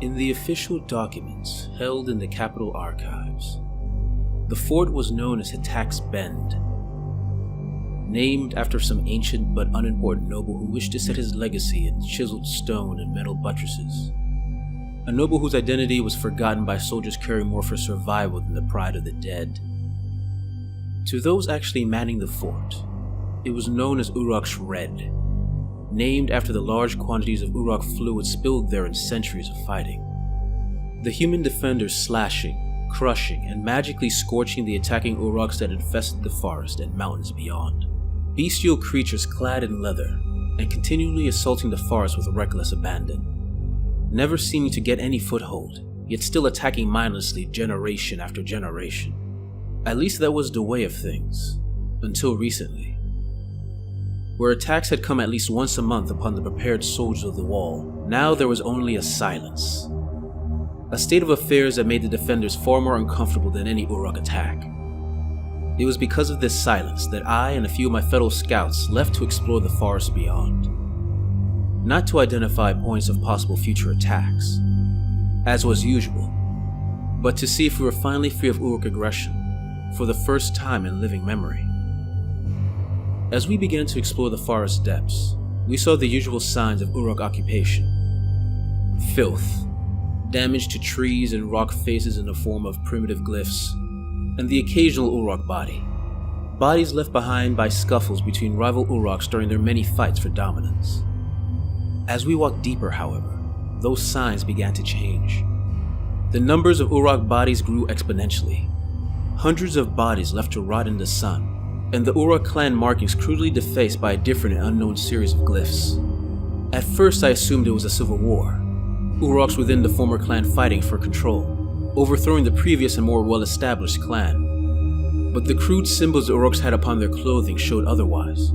In the official documents held in the Capitol archives, the fort was known as Hitak's Bend, named after some ancient but unimportant noble who wished to set his legacy in chiseled stone and metal buttresses. A noble whose identity was forgotten by soldiers caring more for survival than the pride of the dead. To those actually manning the fort, it was known as Orruk's Red, named after the large quantities of Orruk fluid spilled there in centuries of fighting. The human defenders slashing, crushing, and magically scorching the attacking Orruks that infested the forest and mountains beyond. Bestial creatures clad in leather, and continually assaulting the forest with reckless abandon. Never seeming to get any foothold, yet still attacking mindlessly generation after generation. At least that was the way of things, until recently, where attacks had come at least once a month upon the prepared soldiers of the wall. Now there was only a silence. A state of affairs that made the defenders far more uncomfortable than any Orruk attack. It was because of this silence that I and a few of my fellow scouts left to explore the forest beyond. Not to identify points of possible future attacks, as was usual, but to see if we were finally free of Orruk aggression for the first time in living memory. As we began to explore the forest depths, we saw the usual signs of Orruk occupation. Filth, damage to trees and rock faces in the form of primitive glyphs, and the occasional Orruk body. Bodies left behind by scuffles between rival Orruks during their many fights for dominance. As we walked deeper, however, those signs began to change. The numbers of Orruk bodies grew exponentially. Hundreds of bodies left to rot in the sun, and the Orruk clan markings crudely defaced by a different and unknown series of glyphs. At first I assumed it was a civil war, Orruks within the former clan fighting for control, overthrowing the previous and more well-established clan. But the crude symbols the Orruks had upon their clothing showed otherwise.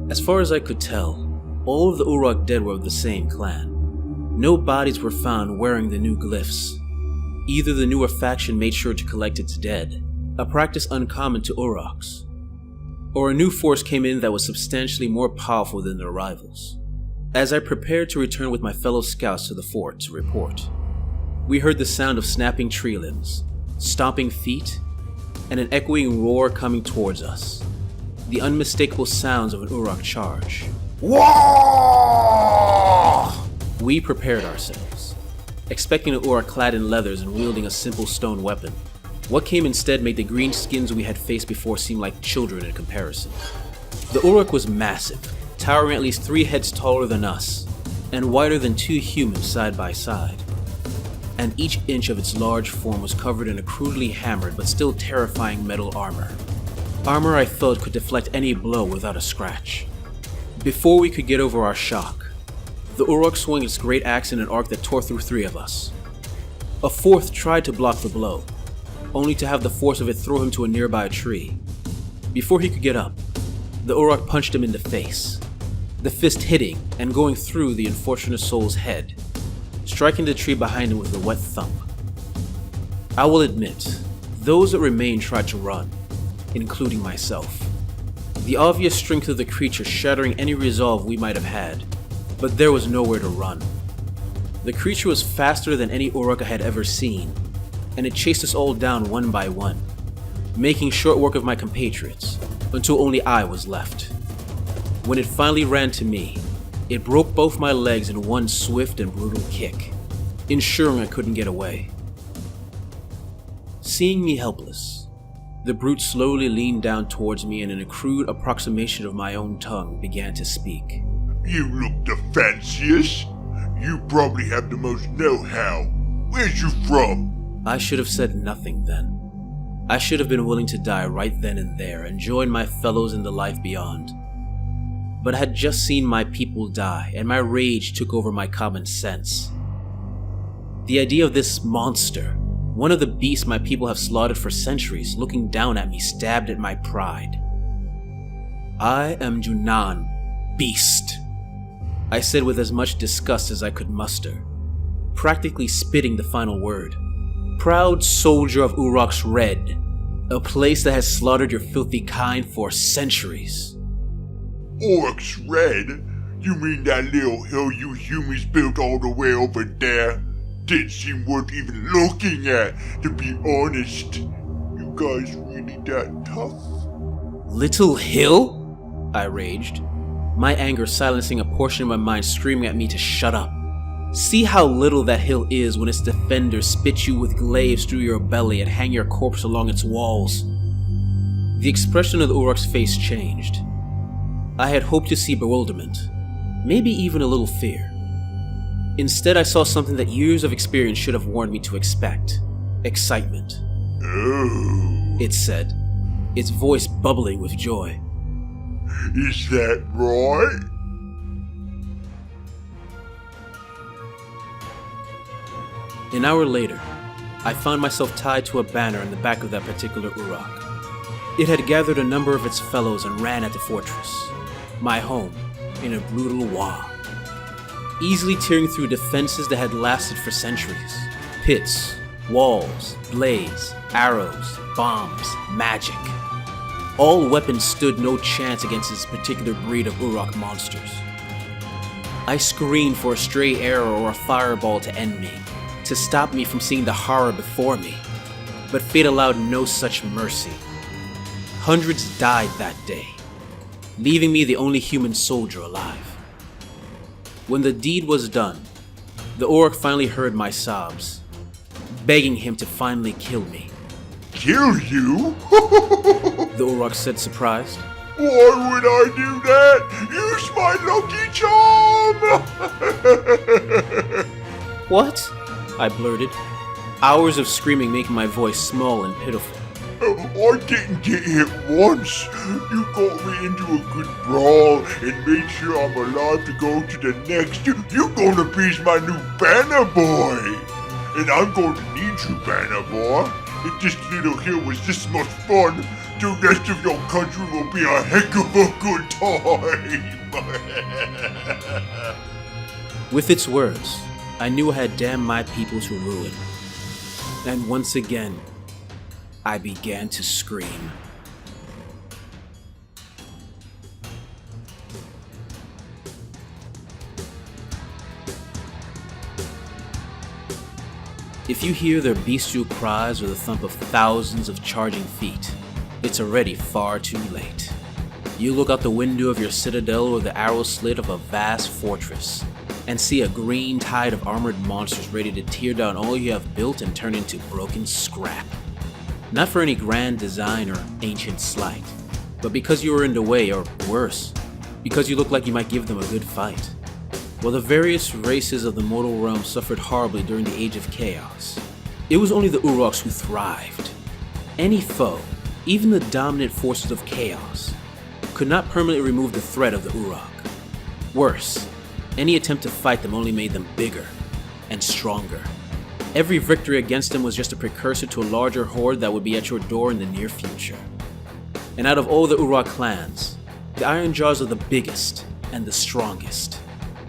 As far as I could tell, all of the Orruk dead were of the same clan. No bodies were found wearing the new glyphs. Either the newer faction made sure to collect its dead, a practice uncommon to Orruks, or a new force came in that was substantially more powerful than their rivals. As I prepared to return with my fellow scouts to the fort to report, we heard the sound of snapping tree limbs, stomping feet, and an echoing roar coming towards us. The unmistakable sounds of an Orruk charge. Wah! We prepared ourselves, expecting an Orruk clad in leathers and wielding a simple stone weapon. What came instead made the green skins we had faced before seem like children in comparison. The Orruk was massive, towering at least 3 heads taller than us, and wider than 2 humans side by side. And each inch of its large form was covered in a crudely hammered but still terrifying metal armor. Armor I felt could deflect any blow without a scratch. Before we could get over our shock, the Orruk swung its great axe in an arc that tore through 3 of us. A 4th tried to block the blow, only to have the force of it throw him to a nearby tree. Before he could get up, the Orruk punched him in the face, the fist hitting and going through the unfortunate soul's head, striking the tree behind him with a wet thump. I will admit, those that remained tried to run, including myself. The obvious strength of the creature shattering any resolve we might have had, but there was nowhere to run. The creature was faster than any Orruk I had ever seen, and it chased us all down one by one, making short work of my compatriots, until only I was left. When it finally ran to me, it broke both my legs in one swift and brutal kick, ensuring I couldn't get away. Seeing me helpless, the brute slowly leaned down towards me and in a crude approximation of my own tongue began to speak. You look the fanciest. You probably have the most know-how. Where's you from? I should have said nothing then. I should have been willing to die right then and there and join my fellows in the life beyond. But I had just seen my people die, and my rage took over my common sense. The idea of this monster, one of the beasts my people have slaughtered for centuries, looking down at me stabbed at my pride. I am Junan, beast, I said with as much disgust as I could muster, practically spitting the final word. Proud soldier of Orruk's Red, a place that has slaughtered your filthy kind for centuries. Orruk's Red? You mean that little hill you humans built all the way over there? didn't seem worth even looking at, to be honest. You guys really that tough? Little hill? I raged, my anger silencing a portion of my mind screaming at me to shut up. See how little that hill is when its defenders spit you with glaives through your belly and hang your corpse along its walls. The expression of the Orruk's face changed. I had hoped to see bewilderment, maybe even a little fear. Instead, I saw something that years of experience should have warned me to expect. Excitement. Oh. It said, its voice bubbling with joy. Is that right? An hour later, I found myself tied to a banner in the back of that particular Orruk. It had gathered a number of its fellows and ran at the fortress, my home, in a brutal war. Easily tearing through defenses that had lasted for centuries. Pits, walls, blades, arrows, bombs, magic. All weapons stood no chance against this particular breed of Orruk monsters. I screamed for a stray arrow or a fireball to end me, to stop me from seeing the horror before me, but fate allowed no such mercy. Hundreds died that day, leaving me the only human soldier alive. When the deed was done, the Orruk finally heard my sobs, begging him to finally kill me. Kill you? The Orruk said, surprised. Why would I do that? Use my lucky charm! What? I blurted, hours of screaming making my voice small and pitiful. I didn't get hit once. You got me into a good brawl and made sure I'm alive to go to the next. You're gonna be my new banner boy. And I'm going to need you, banner boy. If this little hill was this much fun, the rest of your country will be a heck of a good time. With its words, I knew I had damned my people to ruin. And once again, I began to scream. If you hear their bestial cries or the thump of thousands of charging feet, it's already far too late. You look out the window of your citadel or the arrow slit of a vast fortress, and see a green tide of armored monsters ready to tear down all you have built and turn into broken scrap. Not for any grand design or ancient slight, but because you were in the way, or worse, because you look like you might give them a good fight. While the various races of the mortal realm suffered horribly during the Age of Chaos, it was only the Orruks who thrived. Any foe, even the dominant forces of chaos, could not permanently remove the threat of the Orruk. Worse, any attempt to fight them only made them bigger and stronger. Every victory against them was just a precursor to a larger horde that would be at your door in the near future. And out of all the Orruk clans, the Ironjawz are the biggest and the strongest.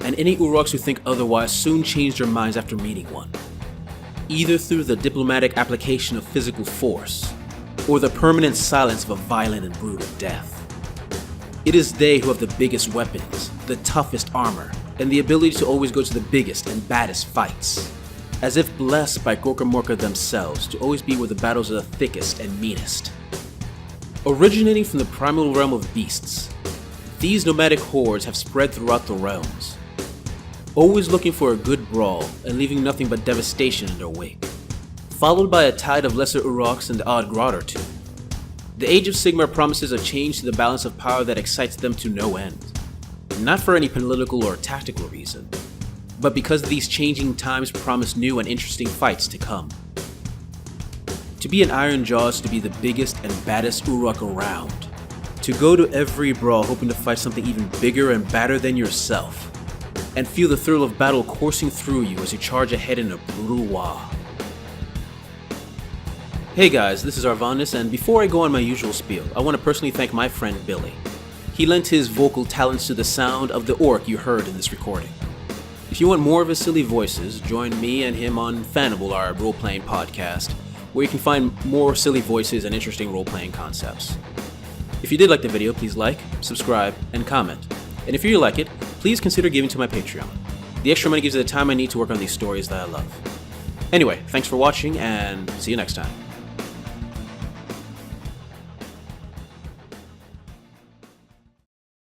And any Orruks who think otherwise soon change their minds after meeting one, either through the diplomatic application of physical force, or the permanent silence of a violent and brutal death. It is they who have the biggest weapons, the toughest armor, and the ability to always go to the biggest and baddest fights, as if blessed by Gorkamorka themselves to always be where the battles are the thickest and meanest. Originating from the primal realm of beasts, these nomadic hordes have spread throughout the realms, always looking for a good brawl and leaving nothing but devastation in their wake, followed by a tide of lesser Orruks and the odd grot or two. The Age of Sigmar promises a change to the balance of power that excites them to no end, not for any political or tactical reason, but because these changing times promise new and interesting fights to come. To be an Ironjawz is to be the biggest and baddest Orruk around, to go to every brawl hoping to fight something even bigger and badder than yourself, and feel the thrill of battle coursing through you as you charge ahead in a brutal war. Hey guys, this is Arvandus, and before I go on my usual spiel, I want to personally thank my friend Billy. He lent his vocal talents to the sound of the Orruk you heard in this recording. If you want more of his silly voices, join me and him on Fanable, our role-playing podcast, where you can find more silly voices and interesting role-playing concepts. If you did like the video, please like, subscribe, and comment. And if you like it, please consider giving to my Patreon. The extra money gives me the time I need to work on these stories that I love. Anyway, thanks for watching, and see you next time.